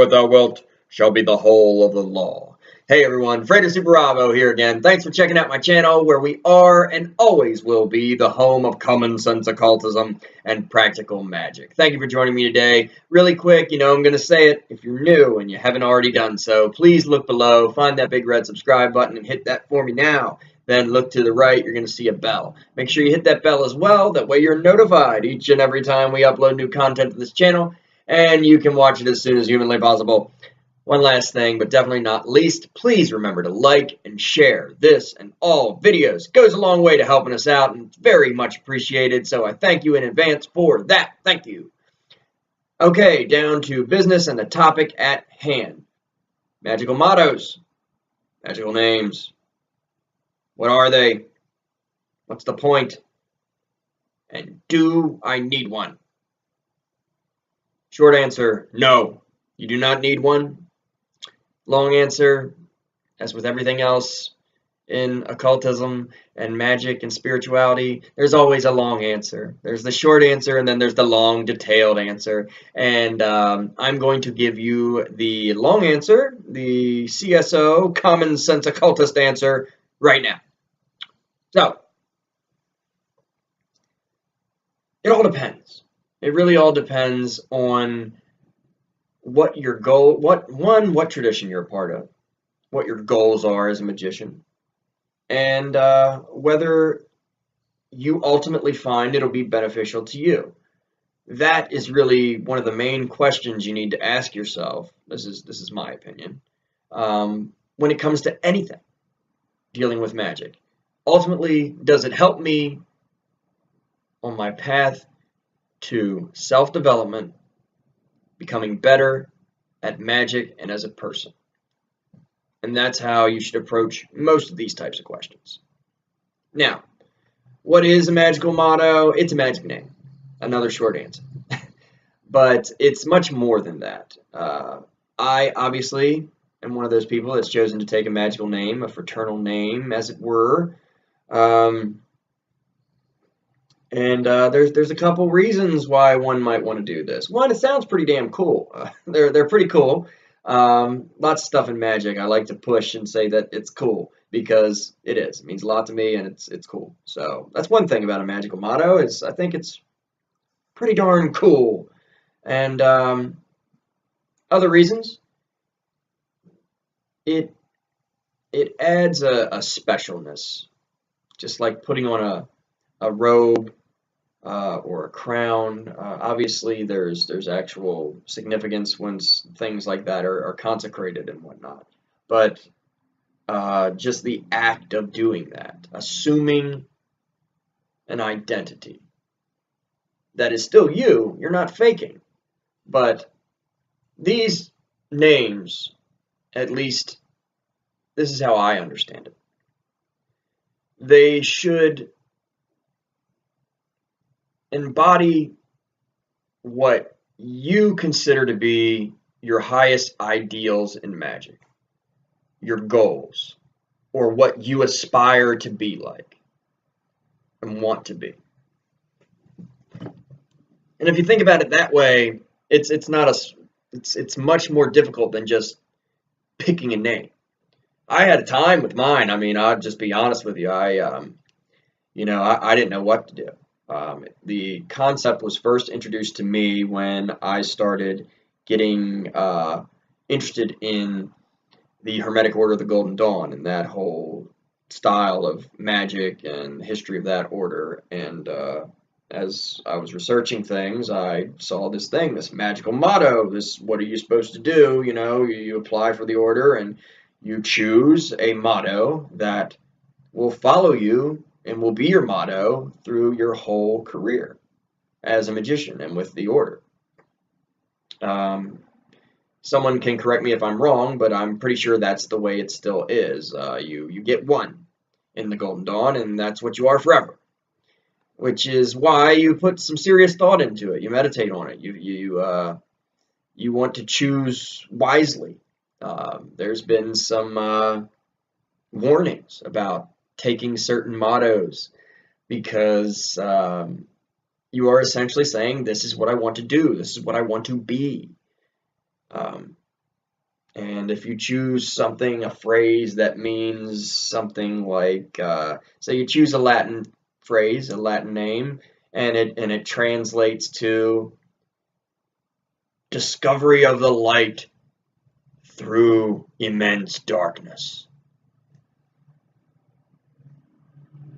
what thou wilt shall be the whole of the law. Hey everyone, FRATER Super Bravo here again. Thanks for checking out my channel, where we are and always will be the home of common sense occultism and practical magic. Thank you for joining me today. Really quick, I'm going to say it. If you're new and you haven't already done so, please look below, find that big red subscribe button and hit that for me now. Then look to the right, you're going to see a bell. Make sure you hit that bell as well. That way you're notified each and every time we upload new content to this channel, and you can watch it as soon as humanly possible. One last thing, but definitely not least, please remember to like and share this and all videos. It goes a long way to helping us out, and it's very much appreciated, so I thank you in advance for that. Thank you. Okay, down to business and the topic at hand. Magical mottos. Magical names. What are they? What's the point? And do I need one? Short answer, no. You do not need one. Long answer, as with everything else in occultism and magic and spirituality, there's always a long answer. There's the short answer, and then there's the long, detailed answer. And I'm going to give you the long answer, the CSO, common sense occultist answer, right now. So, it all depends. It really all depends on what your goal, what tradition you're a part of, what your goals are as a magician, and whether you ultimately find it'll be beneficial to you. That is really one of the main questions you need to ask yourself. This is my opinion. When it comes to anything dealing with magic, ultimately, does it help me on my path to self-development, becoming better at magic and as a person? And that's how you should approach most of these types of questions. Now, what is a magical motto? It's a magic name. Another short answer. But it's much more than that. I obviously am one of those people that's chosen to take a magical name, a fraternal name, as it were. There's a couple reasons why one might want to do this. One, it sounds pretty damn cool. They're pretty cool. Lots of stuff in magic I like to push and say that it's cool, because it is. It means a lot to me, and it's cool. So that's one thing about a magical motto, is I think it's pretty darn cool. And other reasons, it adds a specialness, just like putting on a robe or a crown. Obviously, there's actual significance once things like that are consecrated and whatnot. But just the act of doing that, assuming an identity that is still you, you're not faking. But these names, at least this is how I understand it, they should embody what you consider to be your highest ideals in magic, your goals, or what you aspire to be like and want to be. And if you think about it that way, it's much more difficult than just picking a name. I had a time with mine. I mean, I'll just be honest with you. I didn't know what to do. The concept was first introduced to me when I started getting interested in the Hermetic Order of the Golden Dawn and that whole style of magic and the history of that order. And as I was researching things, I saw this thing, this magical motto, what are you supposed to do? You apply for the order and you choose a motto that will follow you and will be your motto through your whole career as a magician and with the order. Someone can correct me if I'm wrong, but I'm pretty sure that's the way it still is. You get one in the Golden Dawn, and that's what you are forever. Which is why you put some serious thought into it. You meditate on it. You want to choose wisely. There's been some warnings about taking certain mottos, because you are essentially saying, this is what I want to do, this is what I want to be. And if you choose something, a phrase that means something like, say you choose a Latin phrase, a Latin name, and it translates to discovery of the light through immense darkness.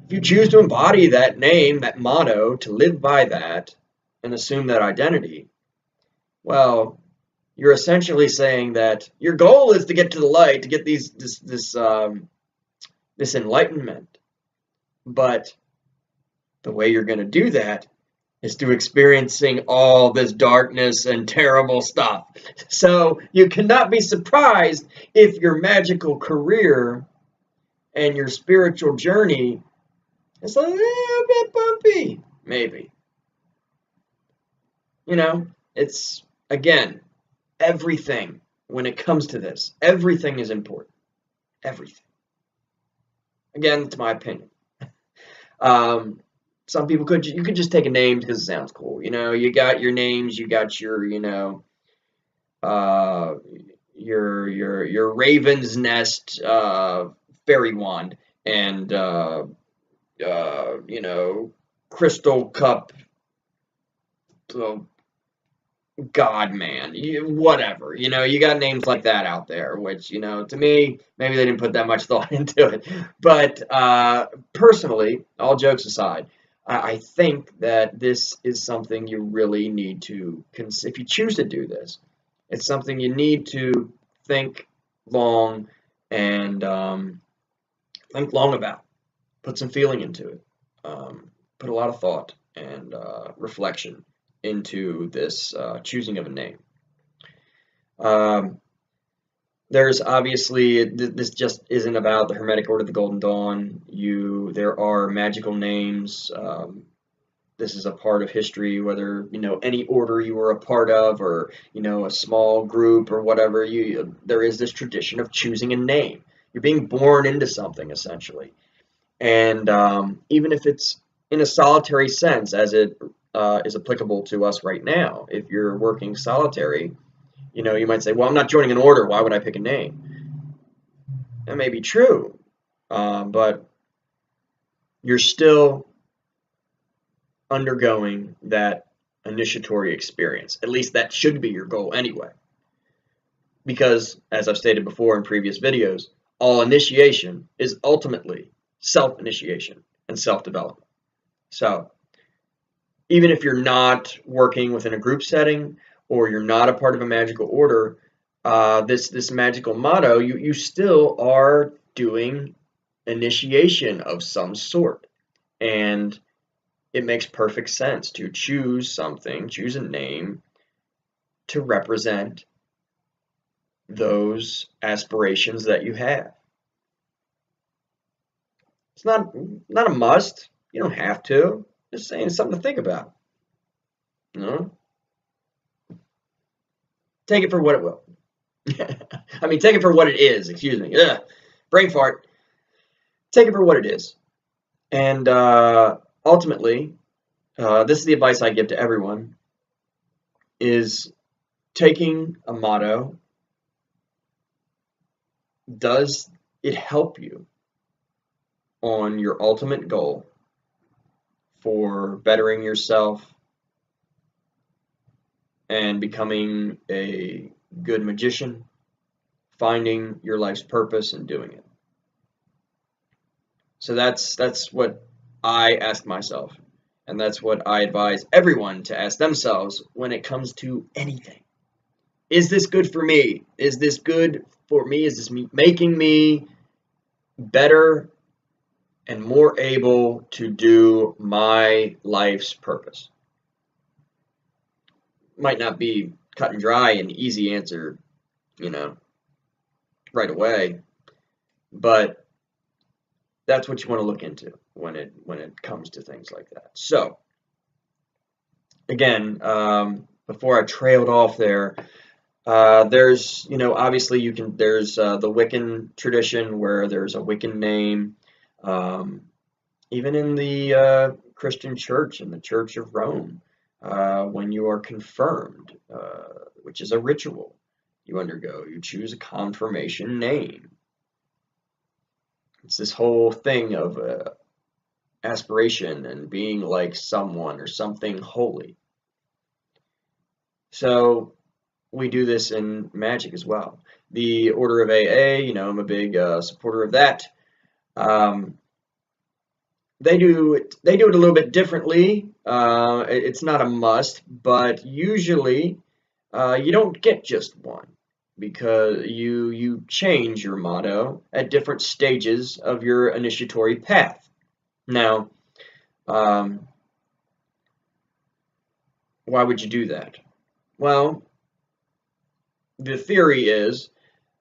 If you choose to embody that name, that motto, to live by that, and assume that identity, well, you're essentially saying that your goal is to get to the light, to get this enlightenment. But the way you're going to do that is through experiencing all this darkness and terrible stuff. So you cannot be surprised if your magical career and your spiritual journey is a little bit bumpy, maybe. You know, it's, again, everything, when it comes to this, everything is important. Everything. Again, it's my opinion. Some people you could just take a name because it sounds cool. You know, you got your names, you got your, you know, your Raven's Nest fairy wand, and you know, Crystal Cup God man, whatever. You know, you got names like that out there, which, you know, to me, maybe they didn't put that much thought into it. But personally, all jokes aside, I think that this is something you really need to consider. If you choose to do this, it's something you need to think long and think long about. Put some feeling into it. Put a lot of thought and reflection into this choosing of a name. There's obviously, this just isn't about the Hermetic Order of the Golden Dawn. There are magical names. This is a part of history, whether, you know, any order you were a part of, or, you know, a small group or whatever, there is this tradition of choosing a name. You're being born into something, essentially. And even if it's in a solitary sense, as it is applicable to us right now, if you're working solitary, you know, you might say, well, I'm not joining an order, why would I pick a name? That may be true, but you're still undergoing that initiatory experience. At least that should be your goal anyway. Because, as I've stated before in previous videos, all initiation is ultimately self-initiation and self-development. So, even if you're not working within a group setting, or you're not a part of a magical order, this magical motto, you still are doing initiation of some sort. And it makes perfect sense to choose something, choose a name to represent those aspirations that you have. It's not a must. You don't have to. Just saying, it's something to think about. You know? Take it for what it will. I mean, take it for what it is. Excuse me. Ugh. Brain fart. Take it for what it is. And ultimately, this is the advice I give to everyone, is taking a motto, does it help you on your ultimate goal for bettering yourself and becoming a good magician, finding your life's purpose and doing it? So that's what I ask myself, and that's what I advise everyone to ask themselves when it comes to anything. Is this good for me? Is this good for me? Is this making me better and more able to do my life's purpose? Might not be cut and dry and easy answer, you know, right away, but that's what you want to look into when it comes to things like that. So again, before I trailed off there, there's, you know, obviously there's the Wiccan tradition where there's a Wiccan name. Even in the Christian church, in the Church of Rome, when you are confirmed, which is a ritual, you choose a confirmation name. It's this whole thing of aspiration and being like someone or something holy. So we do this in Magick as well. The Order of AA, I'm a big supporter of that. They do it a little bit differently. It's not a must, but usually you don't get just one, because you change your motto at different stages of your initiatory path. Now, why would you do that? Well, the theory is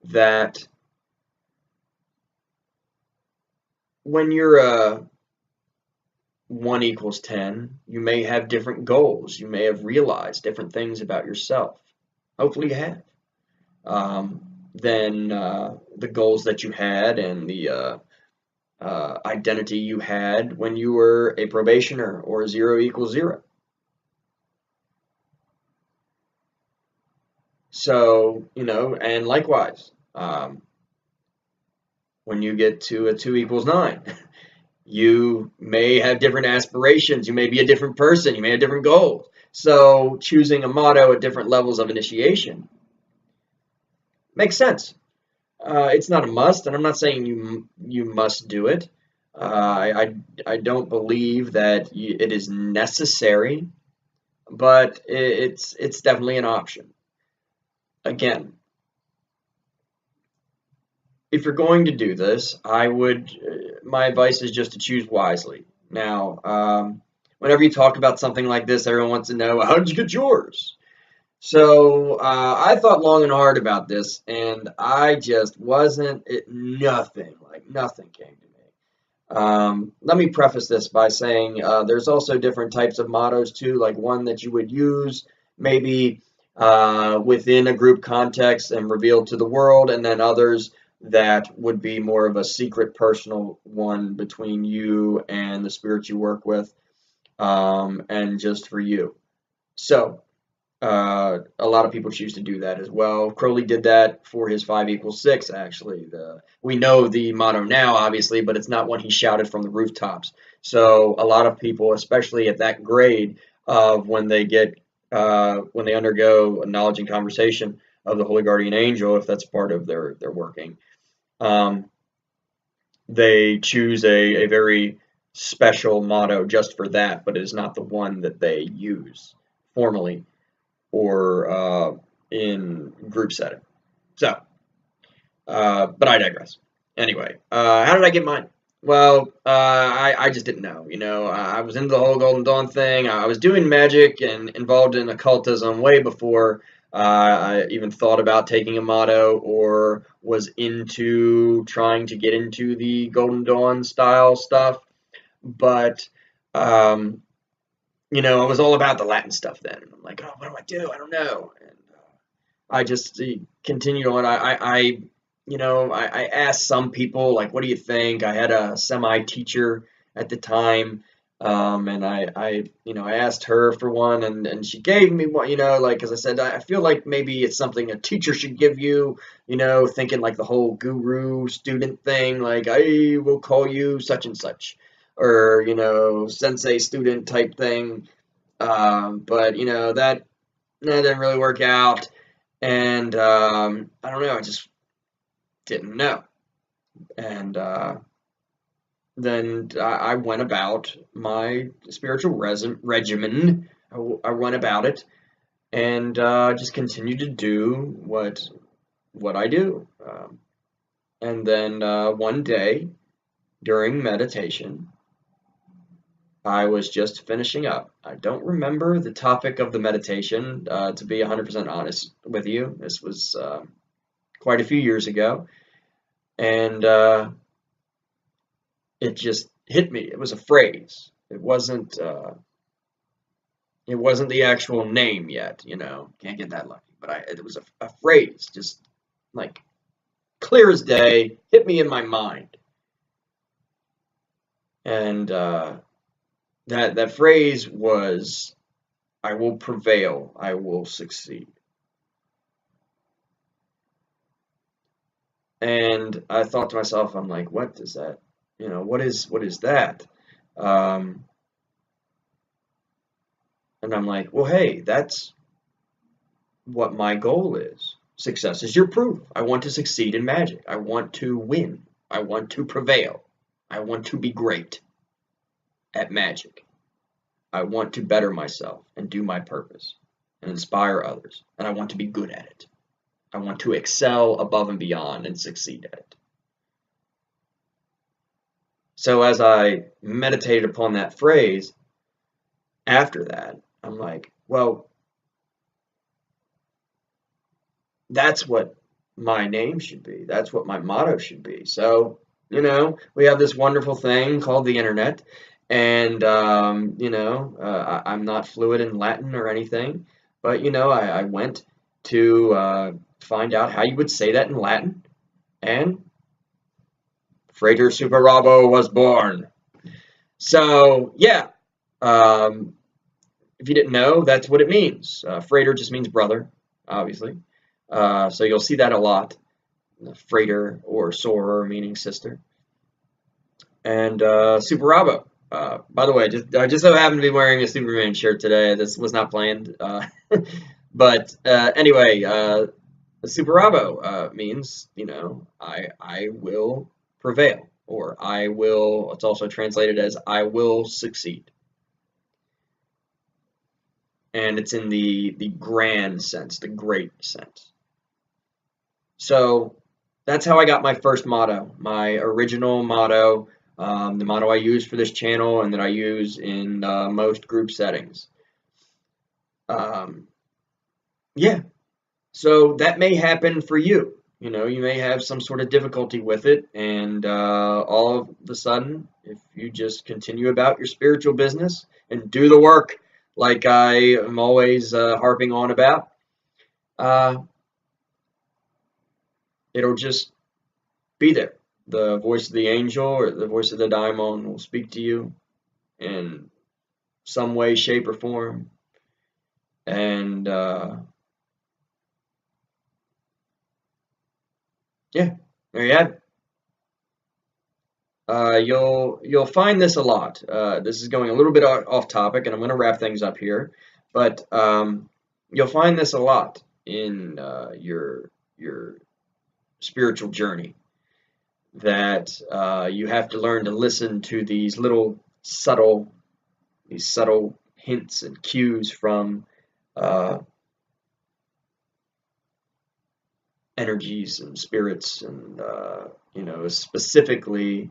that when you're 1 equals 10, you may have different goals. You may have realized different things about yourself. Hopefully you have. Than the goals that you had and the identity you had when you were a probationer or 0 equals 0. So, and likewise, when you get to a 2 equals 9, you may have different aspirations. You may be a different person. You may have different goals. So choosing a motto at different levels of initiation makes sense. It's not a must, and I'm not saying you must do it. I don't believe that it is necessary, but it's definitely an option. Again, if you're going to do this, my advice is just to choose wisely. Now, whenever you talk about something like this, everyone wants to know, how did you get yours? So I thought long and hard about this, and I just nothing came to me. Let me preface this by saying there's also different types of mottos too, like one that you would use maybe within a group context and revealed to the world, and then others that would be more of a secret personal one between you and the spirit you work with, and just for you. So a lot of people choose to do that as well. Crowley did that for his 5 equals 6, actually. We know the motto now, obviously, but it's not one he shouted from the rooftops. So a lot of people, especially at that grade of when they undergo a knowledge and conversation of the Holy Guardian Angel, if that's part of their working, they choose a very special motto just for that, but it is not the one that they use formally or in group setting. So, but I digress. Anyway, how did I get mine? Well, I just didn't know. I was into the whole Golden Dawn thing. I was doing magic and involved in occultism way before I even thought about taking a motto or was into trying to get into the Golden Dawn style stuff. But I was all about the Latin stuff then. I'm like, oh, what do? I don't know. And I just continued on. I asked some people, like, what do you think? I had a semi-teacher at the time, and I asked her for one, and she gave me one, like, as I said, I feel like maybe it's something a teacher should give you, thinking like the whole guru student thing, like, I will call you such and such, or, sensei student type thing. But, that didn't really work out. And I don't know, I just didn't know. And then I went about my spiritual regimen. I went about it and just continued to do what I do. And then one day during meditation, I was just finishing up. I don't remember the topic of the meditation, to be 100% honest with you. This was quite a few years ago, and it just hit me. It was a phrase. It wasn't the actual name yet. Can't get that lucky. But it was a phrase, just like clear as day, hit me in my mind, and that phrase was, I will prevail, I will succeed. And I thought to myself, I'm like, what is that? What is that? Um, and I'm like, well, hey, that's what my goal is. Success is your proof. I want to succeed in Magic. I want to win. I want to prevail. I want to be great at Magic. I want to better myself and do my purpose and inspire others. And I want to be good at it. I want to excel above and beyond and succeed at it. So as I meditated upon that phrase, after that, I'm like, well, that's what my name should be. That's what my motto should be. So, we have this wonderful thing called the internet, and I'm not fluent in Latin or anything, but I went to find out how you would say that in Latin, and Frater Superabo was born. So yeah, if you didn't know, that's what it means. Frater just means brother, obviously. So you'll see that a lot. Frater or soror meaning sister. And Superabo. By the way, I just so happened to be wearing a Superman shirt today. This was not planned. But anyway, Superabo means, I will prevail, or I will, it's also translated as I will succeed. And it's in the grand sense, the great sense. So that's how I got my first motto, my original motto, the motto I use for this channel and that I use in most group settings. Yeah, so that may happen for you. You may have some sort of difficulty with it, and all of a sudden, if you just continue about your spiritual business and do the work like I am always harping on about, it'll just be there. The voice of the angel or the voice of the daimon will speak to you in some way, shape, or form, and yeah, there you have it. You'll find this a lot. This is going a little bit off topic, and I'm going to wrap things up here. But you'll find this a lot in your spiritual journey, that you have to learn to listen to these subtle hints and cues from energies and spirits, and specifically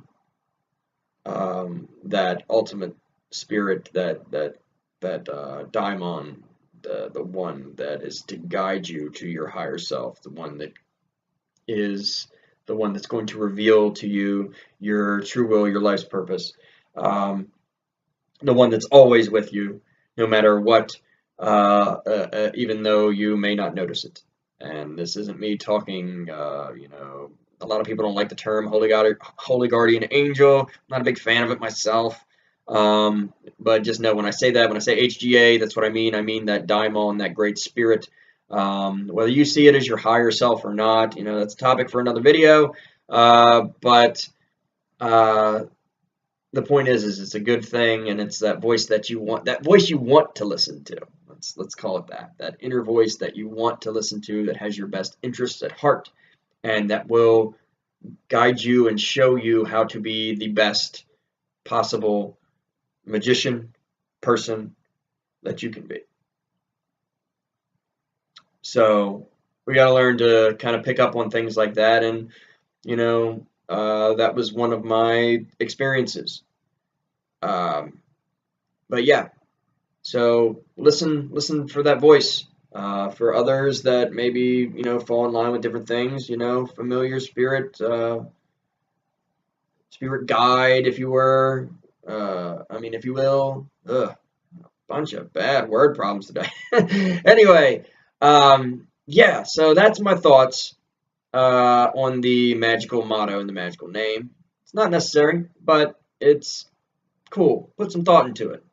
that ultimate spirit, that daimon, the one that is to guide you to your higher self, the one that is the one that's going to reveal to you your true will, your life's purpose, the one that's always with you, no matter what, even though you may not notice it. And this isn't me talking, a lot of people don't like the term holy guardian angel. I'm not a big fan of it myself. But just know when I say that, when I say HGA, that's what I mean. I mean that daimon, that great spirit. Whether you see it as your higher self or not, that's a topic for another video. But the point is it's a good thing, and it's that voice that you want to listen to. Let's call it that inner voice that you want to listen to, that has your best interests at heart, and that will guide you and show you how to be the best possible magician, person that you can be. So we got to learn to kind of pick up on things like that, and that was one of my experiences. But yeah, so listen for that voice. For others that maybe fall in line with different things, familiar spirit, spirit guide, if you were, if you will. Bunch of bad word problems today. Anyway, yeah, so that's my thoughts on the magical motto and the magical name. It's not necessary, but it's cool. Put some thought into it.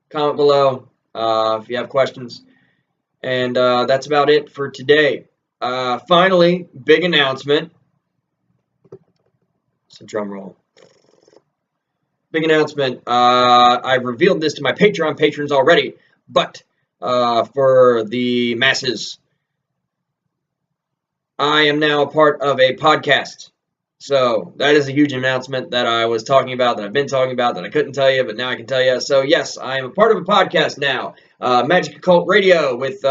Comment below if you have questions. And that's about it for today. Finally, big announcement. So drum roll. Big announcement. I've revealed this to my Patreon patrons already, but for the masses, I am now a part of a podcast. So that is a huge announcement that I was talking about, that I've been talking about, that I couldn't tell you, but now I can tell you. So yes, I am a part of a podcast now, Magick Occult Radio, with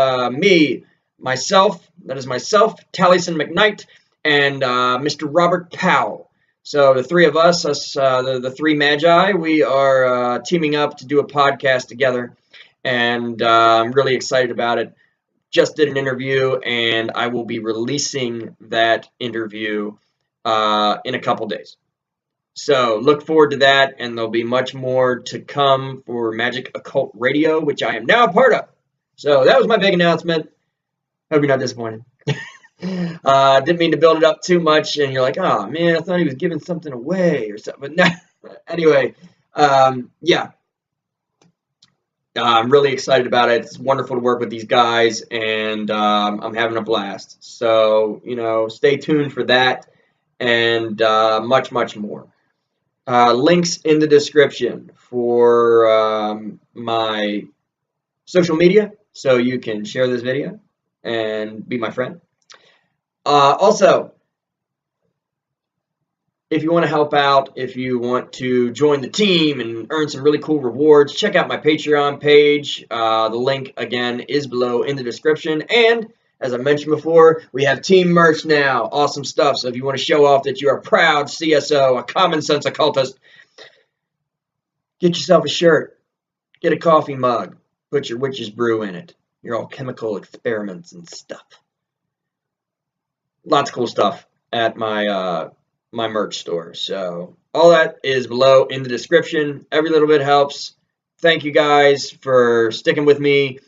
myself, Taliesin McKnight, and Mr. Robert Powell. So the three of us, the three Magi, we are teaming up to do a podcast together, and I'm really excited about it. Just did an interview, and I will be releasing that interview in a couple days. So look forward to that, and there'll be much more to come for Magick Occult Radio, which I am now a part of. So that was my big announcement. Hope you're not disappointed. Didn't mean to build it up too much, and you're like, oh man, I thought he was giving something away or something. But no. Anyway, yeah. I'm really excited about it. It's wonderful to work with these guys, and I'm having a blast. So, stay tuned for that, and much, much more. Links in the description for my social media, so you can share this video and be my friend. Also, if you want to help out, if you want to join the team and earn some really cool rewards, check out my Patreon page. The link, again, is below in the description. And as I mentioned before, we have team merch now. Awesome stuff. So if you want to show off that you're a proud CSO, a common sense occultist, get yourself a shirt, get a coffee mug, put your witch's brew in it, your alchemical experiments and stuff. Lots of cool stuff at my my merch store. So all that is below in the description. Every little bit helps. Thank you guys for sticking with me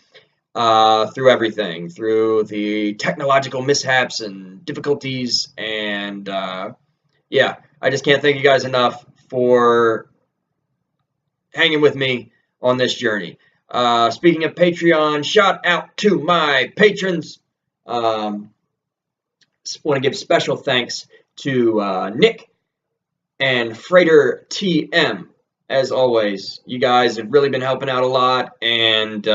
through everything, through the technological mishaps and difficulties. And yeah, I just can't thank you guys enough for hanging with me on this journey. Speaking of Patreon, shout out to my patrons. Want to give special thanks to Nick and FRATER TM. As always, you guys have really been helping out a lot, and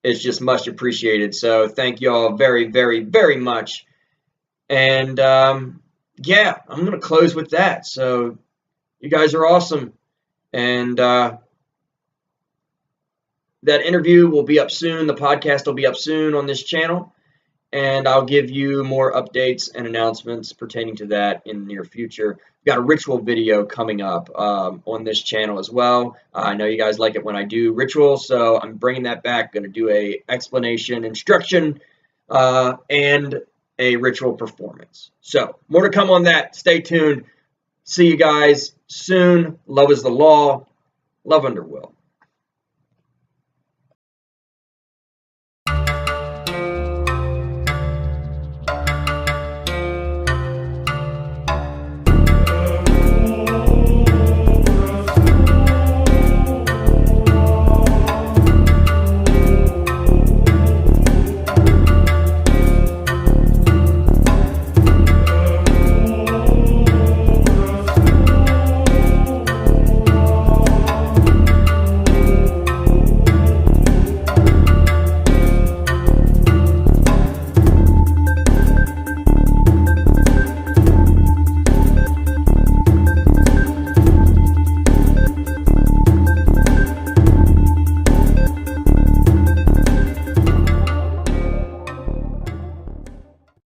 it's just much appreciated. So thank you all very, very, very much. And yeah, I'm going to close with that. So you guys are awesome. And that interview will be up soon. The podcast will be up soon on this channel. And I'll give you more updates and announcements pertaining to that in the near future. We've got a ritual video coming up on this channel as well. I know you guys like it when I do rituals, so I'm bringing that back. Going to do a explanation, instruction, and a ritual performance. So more to come on that. Stay tuned. See you guys soon. Love is the law. Love under will.